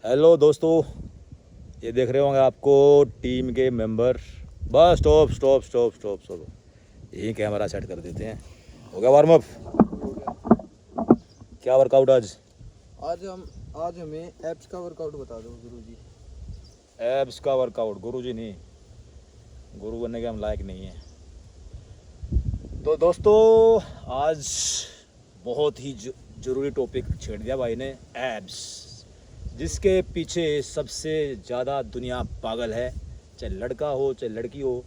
Hello दोस्तों, ये देख रहे होंगे आपको टीम के member. Bus stop stop stop stop stop, यही कैमरा सेट कर देते हैं। हो गया वार्म अप? हो गया। क्या वर्कआउट आज? आज हमें एप्स का वर्कआउट बता दो गुरुजी। एब्स का वर्कआउट? गुरुजी नहीं, गुरु बनने के हम लायक नहीं हैं। तो दोस्तों, आज बहुत ही ज़रूरी टॉपिक छेड़ दिया भाई ने, एब्स, जिसके पीछे सबसे ज़्यादा दुनिया पागल है, चाहे लड़का हो चाहे लड़की हो।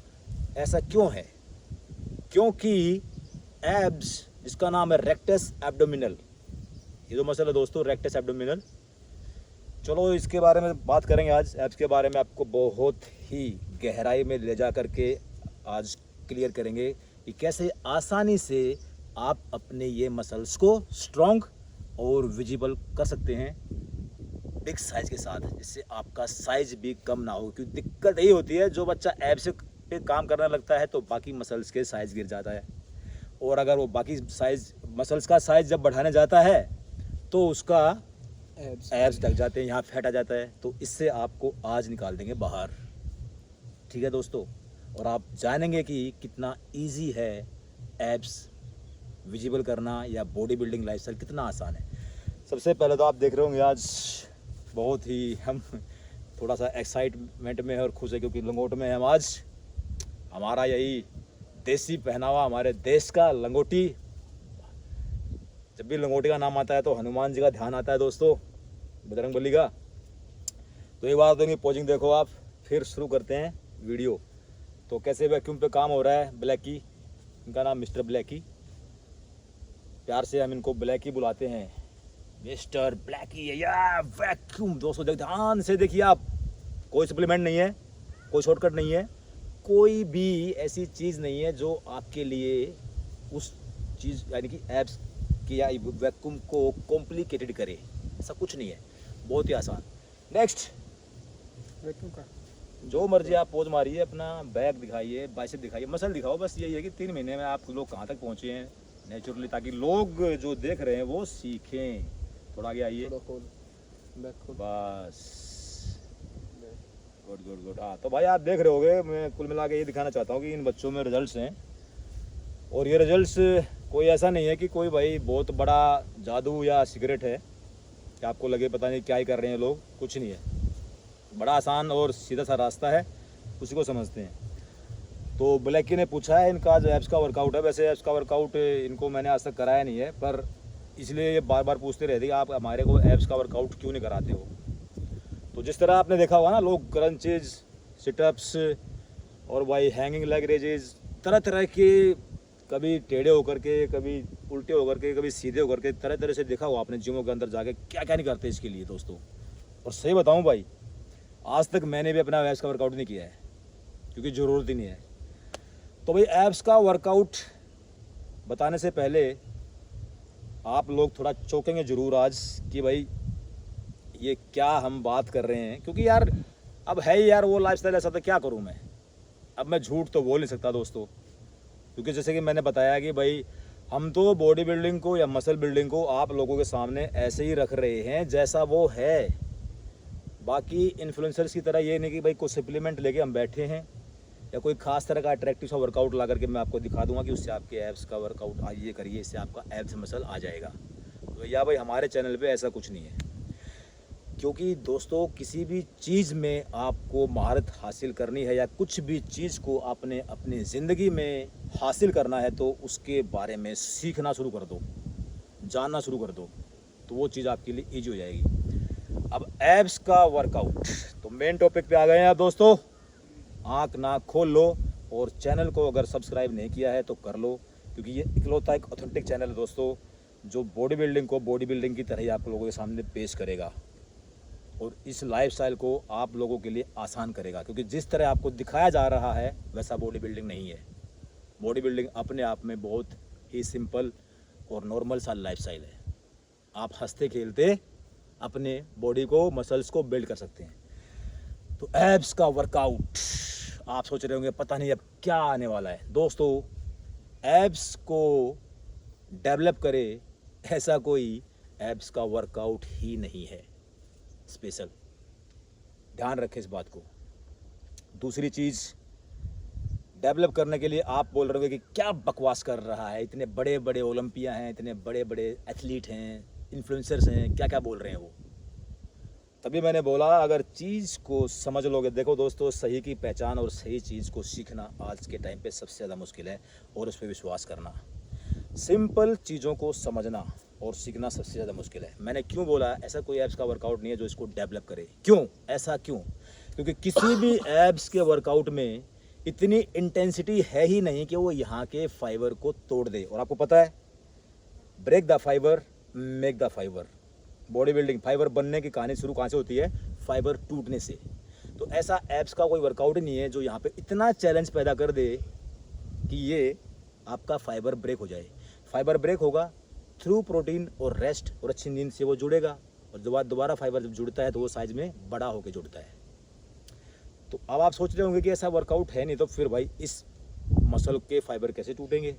ऐसा क्यों है? क्योंकि एब्स, जिसका नाम है रेक्टस एब्डोमिनल, ये जो मसल है दोस्तों, रेक्टस एब्डोमिनल, चलो इसके बारे में बात करेंगे आज। एब्स के बारे में आपको बहुत ही गहराई में ले जा करके आज क्लियर करेंगे कि कैसे आसानी से आप अपने ये मसल्स को स्ट्रॉन्ग और विजिबल कर सकते हैं बिग साइज के साथ, जिससे आपका साइज भी कम ना हो। क्योंकि दिक्कत यही होती है, जो बच्चा एब्स पे काम करने लगता है तो बाकी मसल्स के साइज गिर जाता है, और अगर वो बाकी साइज मसल्स का साइज जब बढ़ाने जाता है तो उसका एब्स ढक जाते हैं, यहाँ फैट आ जाता है। तो इससे आपको आज निकाल देंगे बाहर, ठीक है दोस्तों। और आप जानेंगे कि कितना इजी है एब्स विजिबल करना, या बॉडी बिल्डिंग लाइफस्टाइल कितना आसान है। सबसे पहले तो आप देख रहे होंगे आज बहुत ही हम थोड़ा सा एक्साइटमेंट में है और खुश है, क्योंकि लंगोट में हम आज, हमारा यही देसी पहनावा, हमारे देश का लंगोटी। जब भी लंगोटी का नाम आता है तो हनुमान जी का ध्यान आता है दोस्तों, बजरंगबली का। तो एक बात होगी, पोजिंग देखो आप। फिर शुरू करते हैं वीडियो। तो कैसे वैक्यूम पे काम हो रहा है ब्लैकी, इनका नाम मिस्टर ब्लैकी, प्यार से हम इनको ब्लैकी बुलाते हैं। मिस्टर ब्लैकी या वैक्यूम। दोस्तों ध्यान से देखिए आप, कोई सप्लीमेंट नहीं है, कोई शॉर्टकट नहीं है, कोई भी ऐसी चीज़ नहीं है जो आपके लिए उस चीज़ यानी कि एब्स की या वैक्यूम को कॉम्प्लिकेटेड करे। ऐसा कुछ नहीं है, बहुत ही आसान। नेक्स्ट, वैक्यूम का जो मर्जी आप पोज मारिए, अपना बैक दिखाइए, बाइसेप दिखाइए, मसल दिखाओ। बस यही है कि 3 महीने में आप लोग कहाँ तक पहुँचे हैं नेचुरली, ताकि लोग जो देख रहे हैं वो सीखें। थोड़ा आगे आइए, थोड़ा खोल, बैक खोल। बस, गुड गुड गुड। हाँ तो भाई आप देख रहे होगे, मैं कुल मिला के ये दिखाना चाहता हूँ कि इन बच्चों में रिजल्ट्स हैं। और ये रिजल्ट्स कोई ऐसा नहीं है कि कोई भाई बहुत बड़ा जादू या सिगरेट है कि आपको लगे पता नहीं क्या ही कर रहे हैं लोग। कुछ नहीं है, बड़ा आसान और सीधा सा रास्ता है, उसी को समझते हैं। तो ब्लैकी ने पूछा है इनका जो एब्स का वर्कआउट है। वैसे एब्स का वर्कआउट इनको मैंने आज तक कराया नहीं है, पर इसलिए ये बार बार पूछते रहते कि आप हमारे को एब्स का वर्कआउट क्यों नहीं कराते हो। तो जिस तरह आपने देखा होगा ना, लोग क्रंचेज, सिटअप्स और भाई हैंगिंग लेग रेजेज, तरह तरह के, कभी टेढ़े होकर के, कभी उल्टे होकर के, कभी सीधे होकर के, तरह तरह से देखा होगा आपने जिमों के अंदर जाके, क्या क्या नहीं करते इसके लिए दोस्तों। और सही बताऊं भाई, आज तक मैंने भी अपना एब्स का वर्कआउट नहीं किया है, क्योंकि ज़रूरत ही नहीं है। तो भाई एब्स का वर्कआउट बताने से पहले आप लोग थोड़ा चौंकेंगे ज़रूर आज कि भाई ये क्या हम बात कर रहे हैं, क्योंकि यार अब है ही यार वो लाइफस्टाइल ऐसा, तो क्या करूं मैं। अब मैं झूठ तो बोल नहीं सकता दोस्तों, क्योंकि जैसे कि मैंने बताया कि भाई हम तो बॉडी बिल्डिंग को या मसल बिल्डिंग को आप लोगों के सामने ऐसे ही रख रहे हैं जैसा वो है। बाकी इन्फ्लुएंसर्स की तरह ये नहीं कि भाई कोई सप्लीमेंट लेके हम बैठे हैं, या कोई खास तरह का अट्रैक्टिव सा वर्कआउट ला करके मैं आपको दिखा दूंगा कि उससे आपके एब्स का वर्कआउट आइए करिए, इससे आपका एब्स मसल आ जाएगा। तो या भाई हमारे चैनल पे ऐसा कुछ नहीं है। क्योंकि दोस्तों किसी भी चीज़ में आपको महारत हासिल करनी है, या कुछ भी चीज़ को आपने अपनी ज़िंदगी में हासिल करना है, तो उसके बारे में सीखना शुरू कर दो, जानना शुरू कर दो, तो वो चीज़ आपके लिए ईजी हो जाएगी। अब एब्स का वर्कआउट, तो मेन टॉपिक पे आ गए हैं आप दोस्तों। आँख नाक खोल लो, और चैनल को अगर सब्सक्राइब नहीं किया है तो कर लो, क्योंकि ये इकलौता एक ऑथेंटिक चैनल है दोस्तों, जो बॉडी बिल्डिंग को बॉडी बिल्डिंग की तरह ही आप लोगों के सामने पेश करेगा, और इस लाइफस्टाइल को आप लोगों के लिए आसान करेगा। क्योंकि जिस तरह आपको दिखाया जा रहा है वैसा बॉडी बिल्डिंग नहीं है। बॉडी बिल्डिंग अपने आप में बहुत ही सिंपल और नॉर्मल सा लाइफस्टाइल है। आप हंसते खेलते अपने बॉडी को, मसल्स को बिल्ड कर सकते हैं। तो एब्स का वर्कआउट, आप सोच रहे होंगे पता नहीं अब क्या आने वाला है। दोस्तों एब्स को डेवलप करे ऐसा कोई एब्स का वर्कआउट ही नहीं है। स्पेशल, ध्यान रखें इस बात को। दूसरी चीज़, डेवलप करने के लिए आप बोल रहे हो कि क्या बकवास कर रहा है, इतने बड़े बड़े ओलंपिया हैं, इतने बड़े बड़े एथलीट हैं, इन्फ्लुएंसर्स हैं, क्या क्या बोल रहे हैं वो। तभी मैंने बोला अगर चीज़ को समझ लोगे, देखो दोस्तों, सही की पहचान और सही चीज़ को सीखना आज के टाइम पे सबसे ज़्यादा मुश्किल है, और उस पर विश्वास करना। सिंपल चीज़ों को समझना और सीखना सबसे ज़्यादा मुश्किल है। मैंने क्यों बोला, ऐसा कोई ऐप्स का वर्कआउट नहीं है जो इसको डेवलप करे। क्यों ऐसा, क्यों? क्योंकि किसी भी ऐप्स के वर्कआउट में इतनी इंटेंसिटी है ही नहीं कि वो यहाँ के फाइबर को तोड़ दे। और आपको पता है, break the fibre make the fibre. Body building fibre बनने की कहानी शुरू कहाँ से होती है? फाइबर टूटने से। तो ऐसा ऐप्स का कोई वर्कआउट ही नहीं है जो यहाँ पे इतना चैलेंज पैदा कर दे कि ये आपका फाइबर ब्रेक हो जाए। फाइबर ब्रेक होगा थ्रू प्रोटीन और रेस्ट और अच्छी नींद से वो जुड़ेगा, और दोबारा फाइबर जब जुड़ता है तो वो साइज में बड़ा होकर जुड़ता है। तो अब आप सोच रहे होंगे कि ऐसा वर्कआउट है नहीं, तो फिर भाई इस मसल के फाइबर कैसे टूटेंगे?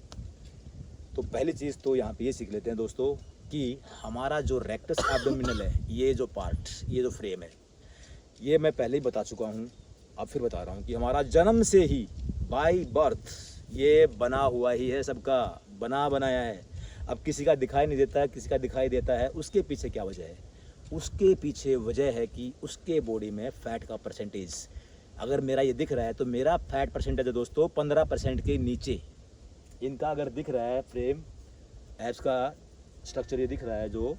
तो पहली चीज़ तो यहाँ पे ये सीख लेते हैं दोस्तों कि हमारा जो रेक्टस एब्डोमिनल है, ये जो पार्ट, ये जो फ्रेम है, ये मैं पहले ही बता चुका हूँ, अब फिर बता रहा हूँ कि हमारा जन्म से ही बाय बर्थ ये बना हुआ ही है, सबका बनाया है। अब किसी का दिखाई नहीं देता है, किसी का दिखाई देता है। उसके पीछे क्या वजह है? उसके पीछे वजह है कि उसके बॉडी में फैट का परसेंटेज, अगर मेरा ये दिख रहा है तो मेरा फैट परसेंटेज है दोस्तों 15% के नीचे। इनका अगर दिख रहा है फ्रेम, एब्स का स्ट्रक्चर ये दिख रहा है, जो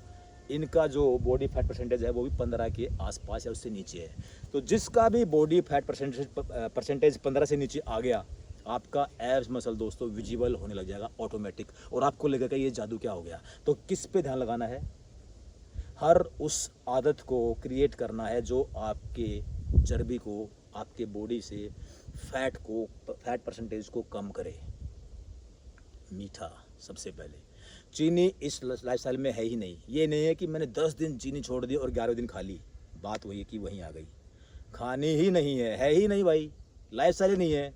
इनका जो बॉडी फैट परसेंटेज है वो भी 15 के आसपास या उससे नीचे है। तो जिसका भी बॉडी फैट परसेंटेज 15 से नीचे आ गया, आपका एब्स मसल दोस्तों विजिबल होने लग जाएगा ऑटोमेटिक, और आपको लगेगा ये जादू क्या हो गया। तो किस पे ध्यान लगाना है? हर उस आदत को क्रिएट करना है जो आपके चर्बी को, आपके बॉडी से फैट परसेंटेज को कम करे। मीठा सबसे पहले, चीनी इस लाइफस्टाइल में है ही नहीं। ये नहीं है कि मैंने 10 दिन चीनी छोड़ दी और 11वें दिन खा ली, बात वही की वहीं आ गई। खानी ही नहीं है ही नहीं भाई, लाइफस्टाइल ही नहीं है।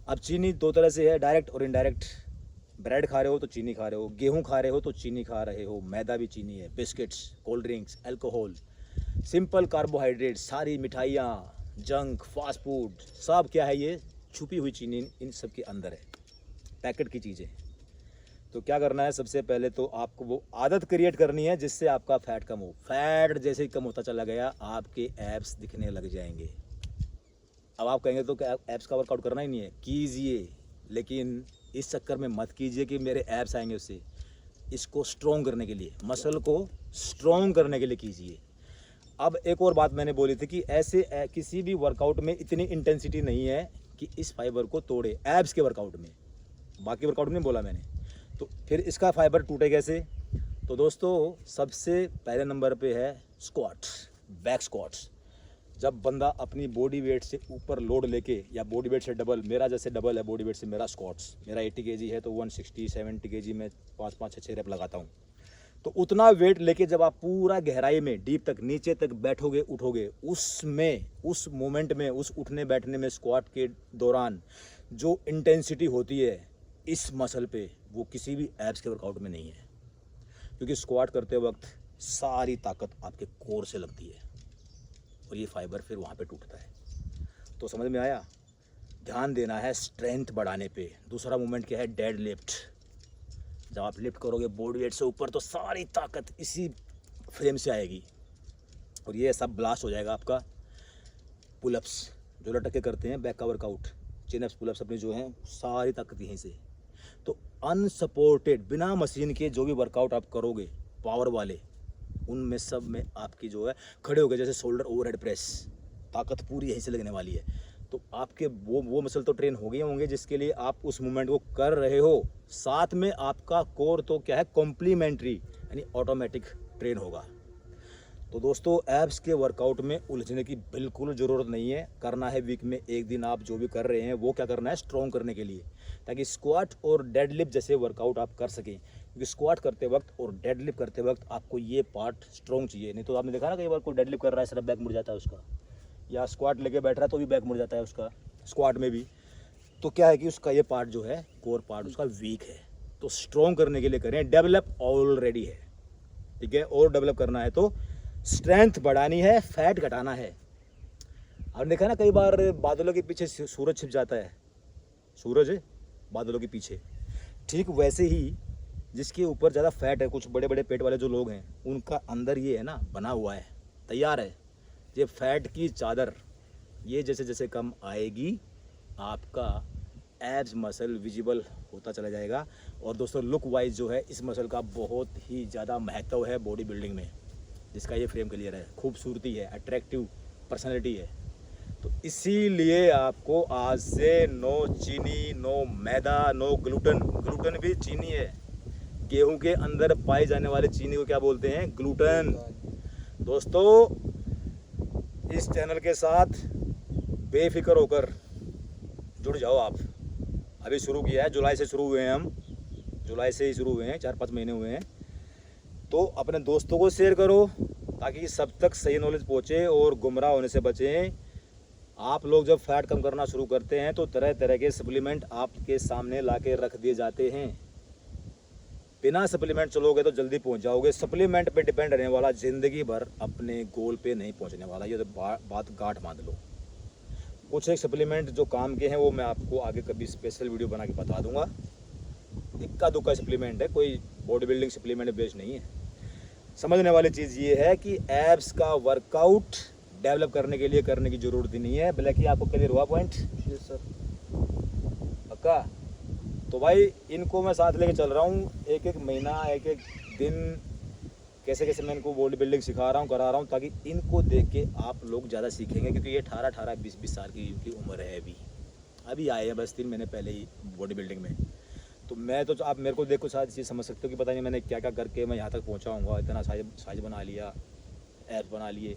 अब चीनी दो तरह से है, डायरेक्ट और इनडायरेक्ट। ब्रेड खा रहे हो तो चीनी खा रहे हो, गेहूं खा रहे हो तो चीनी खा रहे हो, मैदा भी चीनी है, biscuits, cold drinks, alcohol, simple carbohydrate, सारी मिठाइयाँ, जंक, फास्ट फूड, सब क्या है? ये छुपी हुई चीनी इन सब के अंदर है, पैकेट की चीज़ें। तो क्या करना है? सबसे पहले तो आपको वो आदत क्रिएट करनी है जिससे आपका फैट कम हो। फैट जैसे ही कम होता चला गया, आपके एब्स दिखने लग जाएंगे। अब आप कहेंगे तो क्या एब्स का वर्कआउट करना ही नहीं है? कीजिए, लेकिन इस चक्कर में मत कीजिए कि मेरे एब्स आएंगे। उससे इसको स्ट्रॉन्ग करने के लिए, मसल को स्ट्रॉन्ग करने के लिए कीजिए। अब एक और बात मैंने बोली थी कि ऐसे किसी भी वर्कआउट में इतनी इंटेंसिटी नहीं है कि इस फाइबर को तोड़े, एब्स के वर्कआउट में। बाकी वर्कआउट में नहीं बोला मैंने। तो फिर इसका फाइबर टूटे कैसे? तो दोस्तों सबसे पहले नंबर पे है स्क्वाट्स, बैक स्क्वाट्स। जब बंदा अपनी बॉडी वेट से ऊपर लोड लेके, या बॉडी वेट से डबल, मेरा जैसे डबल है बॉडी वेट से मेरा स्क्वाट्स, मेरा 80 kg है तो 160-70 kg में 5-5-6 रेप लगाता हूँ। तो उतना वेट लेके जब आप पूरा गहराई में डीप तक नीचे तक बैठोगे, उठोगे, उसमें, उस मोमेंट में, उस उठने बैठने में, स्क्वाट के दौरान जो इंटेंसिटी होती है इस मसल पे, वो किसी भी एब्स के वर्कआउट में नहीं है। क्योंकि स्क्वाट करते वक्त सारी ताकत आपके कोर से लगती है और ये फाइबर फिर वहाँ पे टूटता है। तो समझ में आया? ध्यान देना है स्ट्रेंथ बढ़ाने पे। दूसरा मूवमेंट क्या है? Dead lift. जब आप लिफ्ट करोगे बॉडी वेट से ऊपर तो सारी ताकत इसी फ्रेम से आएगी और ये सब ब्लास्ट हो जाएगा आपका। पुलअप्स जो लटक के करते हैं, बैक का वर्कआउट, चिनअप्स, पुलअप्स अपने जो हैं, सारी ताकत यहीं से। तो अनसपोर्टेड, बिना मशीन के जो भी वर्कआउट आप करोगे पावर वाले, उनमें सब में आपकी जो है खड़े हो गए, जैसे शोल्डर ओवरहेड प्रेस, ताकत पूरी यहीं से लगने वाली है। तो आपके वो मसल तो ट्रेन हो गए होंगे जिसके लिए आप उस मूवमेंट को कर रहे हो, साथ में आपका कोर तो क्या है? कॉम्प्लीमेंट्री, यानी ऑटोमेटिक ट्रेन होगा। तो दोस्तों एब्स के वर्कआउट में उलझने की बिल्कुल ज़रूरत नहीं है। करना है वीक में एक दिन, आप जो भी कर रहे हैं वो क्या करना है? स्ट्रॉन्ग करने के लिए, ताकि स्क्वाट और डेडलिफ्ट जैसे वर्कआउट आप कर सकें। क्योंकि स्क्वाट करते वक्त और डेडलिफ्ट करते वक्त आपको ये पार्ट स्ट्रॉन्ग चाहिए। नहीं तो आपने देखा ना, कई बार कोई डेडलिफ्ट कर रहा है सिर्फ बैक मुड़ जाता है उसका, या स्क्वाट लेके बैठ रहा है तो भी बैक मुड़ जाता है उसका, स्क्वाट में भी। तो क्या है कि उसका ये पार्ट जो है, कोर पार्ट उसका वीक है। तो स्ट्रॉन्ग करने के लिए करें, डेवलप ऑलरेडी है, ठीक है, और डेवलप करना है तो स्ट्रेंथ बढ़ानी है, फैट घटाना है। आपने देखा ना कई बार बादलों के पीछे सूरज छिप जाता है, सूरज है बादलों के पीछे। ठीक वैसे ही जिसके ऊपर ज़्यादा फैट है, कुछ बड़े बड़े पेट वाले जो लोग हैं, उनका अंदर ये है ना बना हुआ है, तैयार है ये फैट की चादर। ये जैसे जैसे कम आएगी आपका एब्स मसल विजिबल होता चला जाएगा। और दोस्तों लुक वाइज जो है इस मसल का बहुत ही ज़्यादा महत्व है बॉडी बिल्डिंग में, जिसका ये फ्रेम क्लियर है, खूबसूरती है, अट्रैक्टिव पर्सनैलिटी है। तो इसीलिए आपको आज से नो चीनी, नो मैदा, नो ग्लूटन। ग्लूटन भी चीनी है, गेहूं के अंदर पाई जाने वाले चीनी को क्या बोलते हैं? ग्लूटन। दोस्तों इस चैनल के साथ बेफिक्र होकर जुड़ जाओ आप। अभी शुरू किया है, जुलाई से शुरू हुए हैं हम, जुलाई से ही शुरू हुए हैं, 4-5 महीने हुए हैं। तो अपने दोस्तों को शेयर करो ताकि सब तक सही नॉलेज पहुँचे और गुमराह होने से बचें। आप लोग जब फैट कम करना शुरू करते हैं तो तरह तरह के सप्लीमेंट आपके सामने ला के रख दिए जाते हैं। बिना सप्लीमेंट चलोगे तो जल्दी पहुंच जाओगे। सप्लीमेंट पे डिपेंड रहने वाला ज़िंदगी भर अपने गोल पे नहीं पहुंचने वाला, ये तो बात गांठ बांध लो। कुछ एक सप्लीमेंट जो काम के हैं वो मैं आपको आगे कभी स्पेशल वीडियो बना के बता दूंगा। इक्का दुक्का सप्लीमेंट है, कोई बॉडी बिल्डिंग सप्लीमेंट बेस्ड नहीं है। समझने वाली चीज़ ये है कि एब्स का वर्कआउट डेवलप करने के लिए करने की ज़रूरत ही नहीं है। ब्लैकी आपको क्लियर हुआ पॉइंट? Yes sir. पक्का? तो भाई इनको मैं साथ लेके चल रहा हूँ, एक एक महीना एक एक दिन कैसे कैसे मैं इनको बॉडी बिल्डिंग सिखा रहा हूँ, करा रहा हूँ, ताकि इनको देख के आप लोग ज़्यादा सीखेंगे। क्योंकि ये 18-18, 20-20 साल की उम्र है, अभी आए हैं बस 3 महीने पहले ही बॉडी बिल्डिंग में। तो मैं तो आप मेरे को देख को शायद चीज़ समझ सकते हो कि पता नहीं मैंने क्या क्या करके मैं यहाँ तक पहुँचा हूँगा, इतना साइज बना लिया, ऐप बना लिए।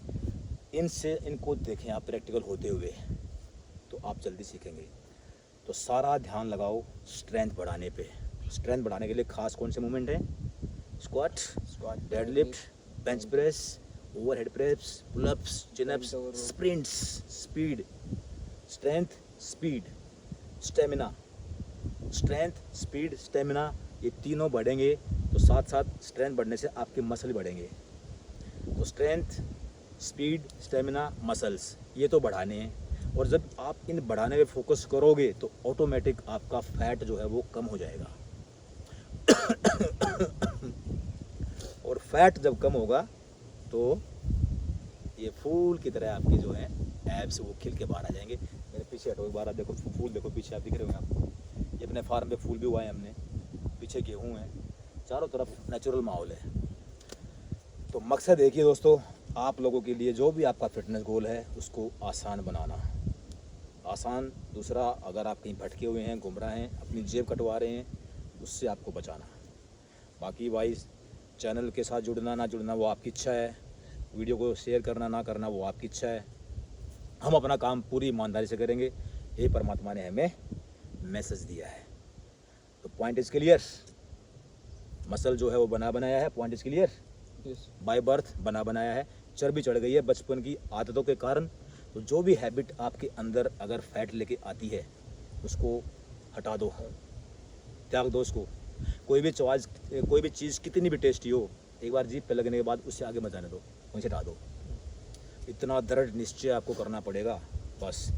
इनसे इनको देखें आप प्रैक्टिकल होते हुए, तो आप जल्दी सीखेंगे। तो सारा ध्यान लगाओ स्ट्रेंथ बढ़ाने पे। स्ट्रेंथ बढ़ाने के लिए खास कौन से मूवमेंट हैं? Squat, deadlift, bench press, overhead press, pullups, chin ups, sprints, speed, strength, speed, stamina. Strength, speed, stamina, ये तीनों बढ़ेंगे तो साथ साथ स्ट्रेंथ बढ़ने से आपके मसल बढ़ेंगे। तो स्ट्रेंथ, स्पीड, स्टेमिना, मसल्स, ये तो बढ़ाने हैं। और जब आप इन बढ़ाने पे फोकस करोगे तो ऑटोमेटिक आपका फैट जो है वो कम हो जाएगा। और फैट जब कम होगा तो ये फूल की तरह आपके जो है एब्स वो खिल के बाहर आ जाएंगे। मेरे पीछे हटो एक बार, आप देखो फूल देखो पीछे, आप दिख रहे होंगे आपको। ये अपने फार्म पे फूल भी हुआ है हमने, पीछे गेहूँ है, चारों तरफ नेचुरल माहौल है। तो मकसद एक ही दोस्तों, आप लोगों के लिए जो भी आपका फिटनेस गोल है उसको आसान बनाना। आसान। दूसरा, अगर आप कहीं भटके हुए हैं, गुमराह हैं, अपनी जेब कटवा रहे हैं, उससे आपको बचाना। बाकी भाई चैनल के साथ जुड़ना ना जुड़ना वो आपकी इच्छा है, वीडियो को शेयर करना ना करना वो आपकी इच्छा है। हम अपना काम पूरी ईमानदारी से करेंगे, ये परमात्मा ने हमें मैसेज दिया है। तो पॉइंट इज क्लियर। मसल जो है वो बना बनाया है, point is clear. By birth बना बनाया है, चर्बी चढ़ गई है बचपन की आदतों के कारण। तो जो भी हैबिट आपके अंदर अगर फैट लेके आती है उसको हटा दो, त्याग दो उसको। कोई भी चीज़ कितनी भी टेस्टी हो, एक बार जीभ पे लगने के बाद उससे आगे मत जाने दो, वहीं से हटा दो। इतना दृढ़ निश्चय आपको करना पड़ेगा। बस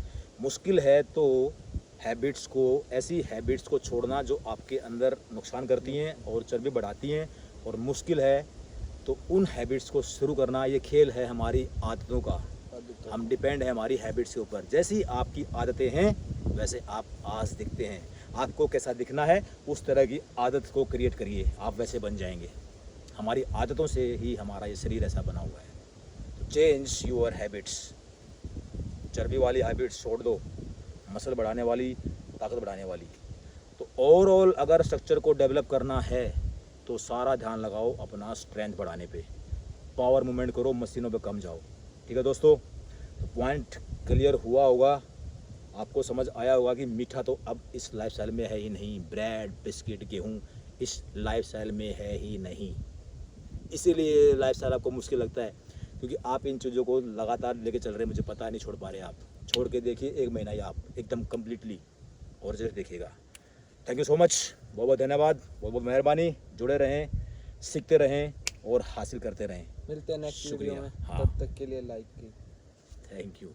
मुश्किल है तो हैबिट्स को, ऐसी हैबिट्स को छोड़ना जो आपके अंदर नुकसान करती हैं और चर्बी बढ़ाती हैं, और मुश्किल है तो उन हैबिट्स को शुरू करना। ये खेल है हमारी आदतों का, हम डिपेंड है हमारी हैबिट्स के ऊपर। जैसी आपकी आदतें हैं वैसे आप आज दिखते हैं। आपको कैसा दिखना है उस तरह की आदत को क्रिएट करिए, आप वैसे बन जाएंगे। हमारी आदतों से ही हमारा ये शरीर ऐसा बना हुआ है। तो चेंज योर हैबिट्स। चर्बी वाली हैबिट्स छोड़ दो, मसल बढ़ाने वाली, ताकत बढ़ाने वाली। तो ओवरऑल अगर स्ट्रक्चर को डेवलप करना है तो सारा ध्यान लगाओ अपना स्ट्रेंथ बढ़ाने पे। पावर मूवमेंट करो, मशीनों पे कम जाओ। ठीक है दोस्तों, तो पॉइंट क्लियर हुआ होगा, आपको समझ आया होगा कि मीठा तो अब इस लाइफस्टाइल में है ही नहीं। ब्रेड, बिस्किट, गेहूँ इस लाइफस्टाइल में है ही नहीं। इसीलिए लाइफस्टाइल आपको मुश्किल लगता है, क्योंकि आप इन चीज़ों को लगातार लेके चल रहे हैं। मुझे पता है नहीं छोड़ पा रहे आप। छोड़ के देखिए 1 महीना ही आप एकदम कम्प्लीटली और रिजल्ट देखिएगा। थैंक यू सो मच, बहुत बहुत धन्यवाद, बहुत बहुत मेहरबानी। जुड़े रहें, सीखते रहें और हासिल करते रहें। मिलते हैं नेक्स्ट वीडियो शुक्रिया। में, हाँ। तब तक के लिए लाइक की। Thank you.